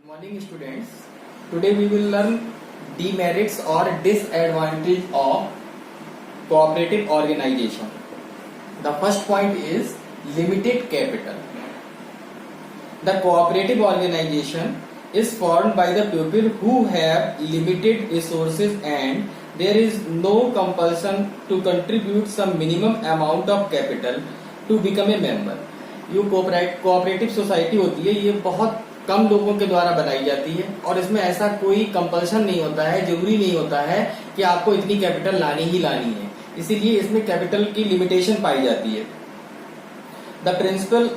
Good morning students. Today we will learn demerits or disadvantage of cooperative organization. The first point is limited capital. The cooperative organization is formed by the people who have limited resources and there is no compulsion to contribute some minimum amount of capital to become a member. ये cooperative society होती है, ये बहुत कम लोगों के द्वारा बनाई जाती है और इसमें ऐसा कोई कंपल्सन नहीं होता है, जरूरी नहीं होता है कि आपको इतनी कैपिटल लानी ही लानी है, इसीलिए इसमें कैपिटल की लिमिटेशन पाई जाती है. The principle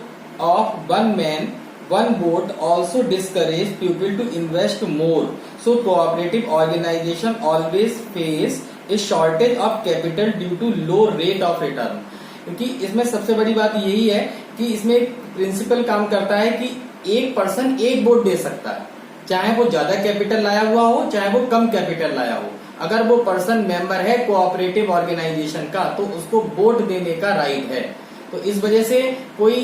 of one man one vote also discourage people to invest more, so cooperative organisation always face a shortage of capital due to low rate of return. क्योंकि इसमें सबसे बड़ी बात यही है कि इसमें प्रिंसिपल काम करता है कि एक पर्सन एक वोट दे सकता है, चाहे वो ज्यादा कैपिटल लाया हुआ हो चाहे वो कम कैपिटल लाया हो. अगर वो पर्सन मेंबर है कोऑपरेटिव ऑर्गेनाइजेशन का तो उसको वोट देने का राइट है. तो इस वजह से कोई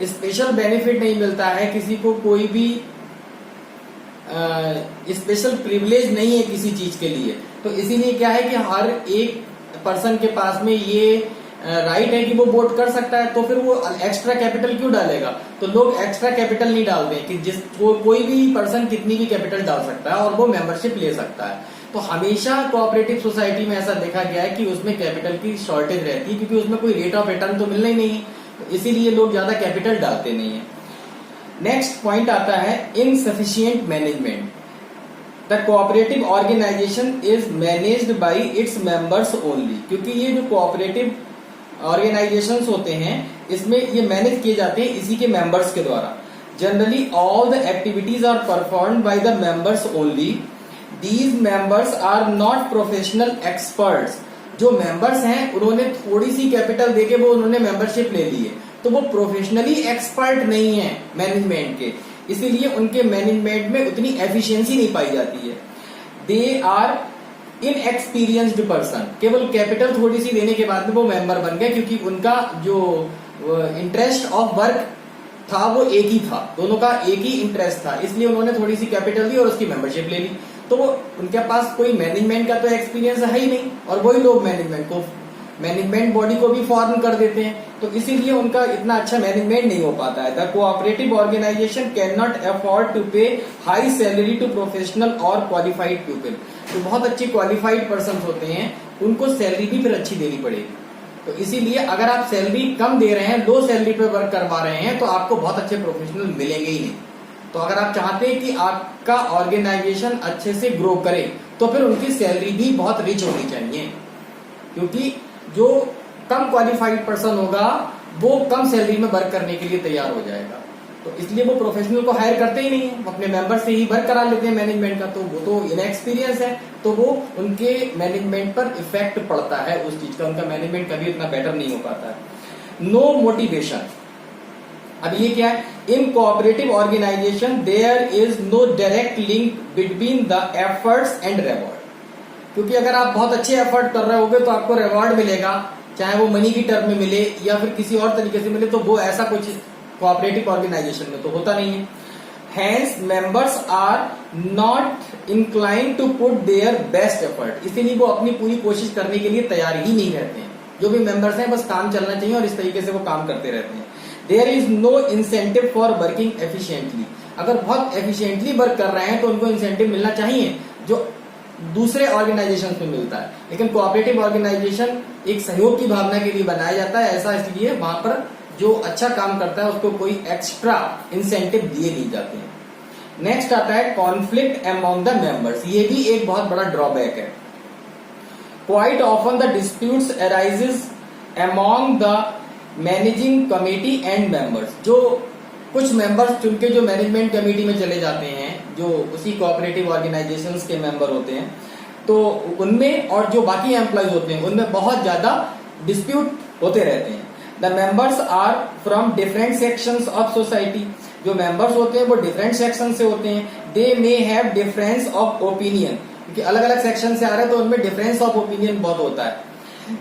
स्पेशल बेनिफिट नहीं मिलता है, किसी को कोई भी स्पेशल प्रिविलेज नहीं है किसी चीज के लिए. तो इसीलिए क्या है कि हर एक पर्सन के पास में ये राइट है कि वो वोट कर सकता है, तो फिर वो एक्स्ट्रा कैपिटल क्यों डालेगा. तो लोग एक्स्ट्रा कैपिटल नहीं डालते कि कोई भी पर्सन कितनी भी कैपिटल डाल सकता है और वो मेंबरशिप ले सकता है. तो हमेशा कोऑपरेटिव सोसाइटी में ऐसा देखा गया है कि उसमें कैपिटल की शॉर्टेज रहती है, क्योंकि उसमें कोई रेट ऑफ रिटर्न तो मिलना ही नहीं है, तो इसीलिए लोग ज्यादा कैपिटल डालते नहीं है. नेक्स्ट पॉइंट आता है insufficient management. The cooperative organisation is managed by its members only. क्योंकि ये जो कोऑपरेटिव ऑर्गेनाइजेशंस होते हैं इसमें ये मैनेज किए जाते हैं इसी के मेंबर्स के द्वारा. Generally all the activities are performed by the members only. These members are not professional experts. जो मेंबर्स हैं उन्होंने थोड़ी सी कैपिटल देके वो उन्होंने मेंबरशिप ले ली है, तो वो प्रोफेशनली एक्सपर्ट नहीं है मैनेजमेंट के, इसीलिए उनके मैनेजमेंट में उतनी एफिशिएंसी नहीं पाई जाती है. They are inexperienced person. केवल कैपिटल थोड़ी सी देने के बाद में वो मेंबर बन गए, क्योंकि उनका जो इंटरेस्ट ऑफ वर्क था वो एक ही था, दोनों का एक ही इंटरेस्ट था, इसलिए उन्होंने थोड़ी सी कैपिटल दी और उसकी मेंबरशिप ले ली. तो वो उनके पास कोई मैनेजमेंट का तो एक्सपीरियंस है ही नहीं, और वही लोग मैनेजमेंट बॉडी को भी फॉर्म कर देते हैं, तो इसीलिए उनका इतना अच्छा मैनेजमेंट नहीं हो पाता है. The cooperative organisation can not afford to pay high salary to professional और क्वालिफाइड पीपल. तो बहुत अच्छे क्वालिफाइड पर्सन होते हैं उनको सैलरी भी फिर अच्छी देनी पड़ेगी. तो इसीलिए अगर आप सैलरी कम दे रहे हैं, लो सैलरी पे वर्क करवा रहे हैं, तो आपको बहुत अच्छे प्रोफेशनल मिलेंगे ही नहीं. तो अगर आप चाहते हैं कि आपका ऑर्गेनाइजेशन अच्छे से ग्रो करे तो फिर उनकी सैलरी भी बहुत रिच होनी चाहिए, क्योंकि जो कम क्वालिफाइड पर्सन होगा वो कम सैलरी में वर्क करने के लिए तैयार हो जाएगा. तो इसलिए वो प्रोफेशनल को हायर करते ही नहीं है, अपने मेंबर से ही वर्क करा लेते हैं मैनेजमेंट का. तो वो तो इनएक्सपीरियंस है, तो वो उनके मैनेजमेंट पर इफेक्ट पड़ता है उस चीज का, उनका मैनेजमेंट कभी इतना बेटर नहीं हो पाता है. No motivation. अब ये क्या है, in cooperative organisation there is no direct link between the efforts and reward. क्योंकि अगर आप बहुत अच्छे एफर्ट कर रहे होगे तो आपको रिवॉर्ड मिलेगा, चाहे वो मनी की टर्म में मिले या फिर किसी और तरीके से मिले, तो वो ऐसा कुछ कोऑपरेटिव ऑर्गेनाइजेशन में तो होता नहीं है. Hence members are not inclined to put their best effort. इसीलिए वो अपनी पूरी कोशिश करने के लिए तैयार ही नहीं रहते हैं. जो भी मेंबर्स हैं बस काम चलना चाहिए और इस तरीके से वो काम करते रहते हैं. There is no incentive for working efficiently. अगर बहुत एफिशिएंटली वर्क कर रहे हैं तो उनको इंसेंटिव मिलना चाहिए जो दूसरे ऑर्गेनाइजेशन में मिलता है. लेकिन कोऑपरेटिव ऑर्गेनाइजेशन एक सहयोग की भावना के लिए बनाया जाता है, ऐसा इसलिए वहां पर जो अच्छा काम करता है उसको कोई एक्स्ट्रा इंसेंटिव दिए नहीं जाते हैं. नेक्स्ट आता है कॉन्फ्लिक्ट अमॉन्ग द मेंबर्स. ये भी एक बहुत बड़ा ड्रॉबैक है. Quite often the disputes arises among the managing committee and members. जो कुछ मेंबर्स चुनके जो मैनेजमेंट कमेटी में चले जाते हैं, जो उसी कोऑपरेटिव ऑर्गेनाइजेशंस के मेंबर होते हैं, तो उनमें और जो बाकी एम्प्लॉयज होते हैं उनमें बहुत ज्यादा डिस्प्यूट होते रहते हैं. The members are from different sections of society. जो मेंबर्स होते हैं वो डिफरेंट सेक्शन से होते हैं. They may have difference of opinion. क्योंकि अलग अलग सेक्शन से आ रहे हैं तो उनमें डिफरेंस ऑफ ओपिनियन बहुत होता है.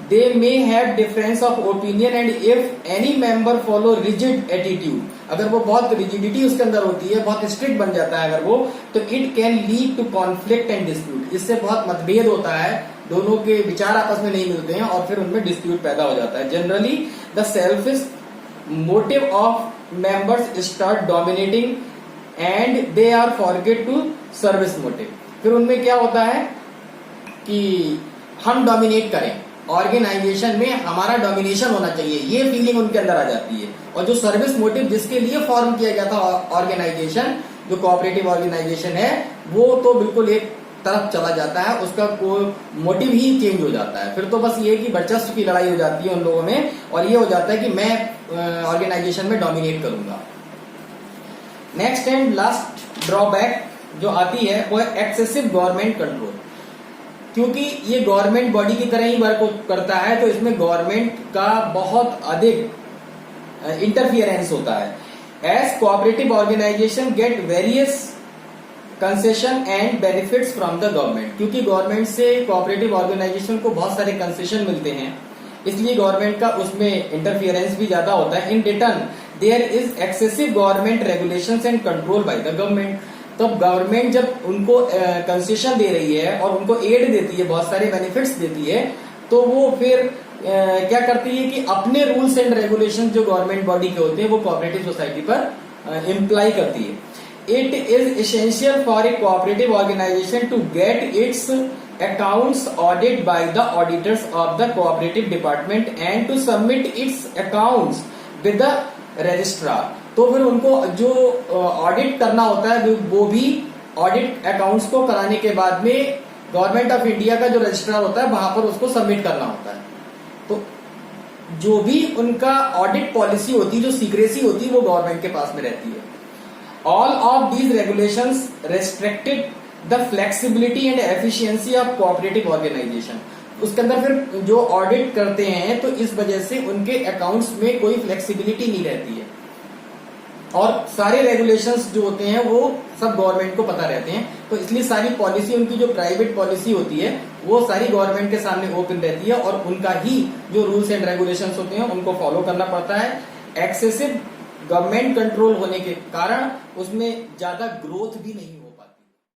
They may have difference of opinion and if any member follow rigid attitude अगर वो बहुत रिजिडिटी उसके अंदर होती है, बहुत स्ट्रिक्ट बन जाता है अगर वो, तो it can lead to conflict and dispute. इससे बहुत मतभेद होता है, दोनों के विचार आपस में नहीं मिलते हैं और फिर उनमें डिस्प्यूट पैदा हो जाता है। Generally the selfish motive of members start dominating and they are forget to service motive. फिर उनमें क्या होता है कि हम डोमिनेट करें, ऑर्गेनाइजेशन में हमारा डोमिनेशन होना चाहिए, ये फीलिंग उनके अंदर आ जाती है। और जो सर्विस मोटिव जिसके लिए फॉर्म किया गया था ऑर्गेनाइजेशन, जो कोऑपरेटिव ऑर्गेनाइजेशन है, वो तो बिल्कुल एक तरफ चला जाता है, उसका कोई मोटिव ही चेंज हो जाता है। फिर तो बस ये कि वर्चस्व की लड़ाई हो जाती है उन लोगों में, और ये हो जाता है कि मैं ऑर्गेनाइजेशन में डोमिनेट करूंगा। नेक्स्ट एंड लास्ट ड्रॉबैक जो आती है वो है एक्सेसिव गवर्नमेंट कंट्रोल। क्योंकि ये गवर्नमेंट बॉडी की तरह ही वर्क करता है, तो इसमें गवर्नमेंट का बहुत अधिक इंटरफियरेंस होता है। As cooperative organisation get various concession and benefits from the government. क्योंकि गवर्नमेंट से कोऑपरेटिव ऑर्गेनाइजेशन को बहुत सारे कंसेशन मिलते हैं, इसलिए गवर्नमेंट का उसमें इंटरफियरेंस भी ज्यादा होता है। In return there is excessive government regulations and control by the government. तब गवर्नमेंट जब उनको कंसेशन दे रही है और उनको एड देती है, बहुत सारे बेनिफिट्स देती है, तो वो फिर क्या करती है कि अपने रूल्स एंड रेगुलेशन जो गवर्नमेंट बॉडी के होते हैं वो कोऑपरेटिव सोसाइटी पर इम्प्लाई करती है। It is essential for a cooperative organization to get its accounts audited by the auditors of the cooperative department and to submit its accounts with the registrar। तो फिर उनको जो ऑडिट करना होता है वो भी ऑडिट अकाउंट्स को कराने के बाद में गवर्नमेंट ऑफ इंडिया का जो रजिस्ट्रार होता है वहां पर उसको सबमिट करना होता है। तो जो भी उनका ऑडिट पॉलिसी होती है, जो सीक्रेसी होती है, वो गवर्नमेंट के पास में रहती है। All of these regulations restricted the flexibility and efficiency of cooperative organization। उसके अंदर फिर जो ऑडिट करते हैं तो इस वजह से उनके अकाउंट्स में कोई फ्लेक्सिबिलिटी नहीं रहती है, और सारे रेगुलेशंस जो होते हैं वो सब गवर्नमेंट को पता रहते हैं। तो इसलिए सारी पॉलिसी, उनकी जो प्राइवेट पॉलिसी होती है वो सारी गवर्नमेंट के सामने ओपन रहती है, और उनका ही जो रूल्स एंड रेगुलेशंस होते हैं उनको फॉलो करना पड़ता है। एक्सेसिव गवर्नमेंट कंट्रोल होने के कारण उसमें ज्यादा ग्रोथ भी नहीं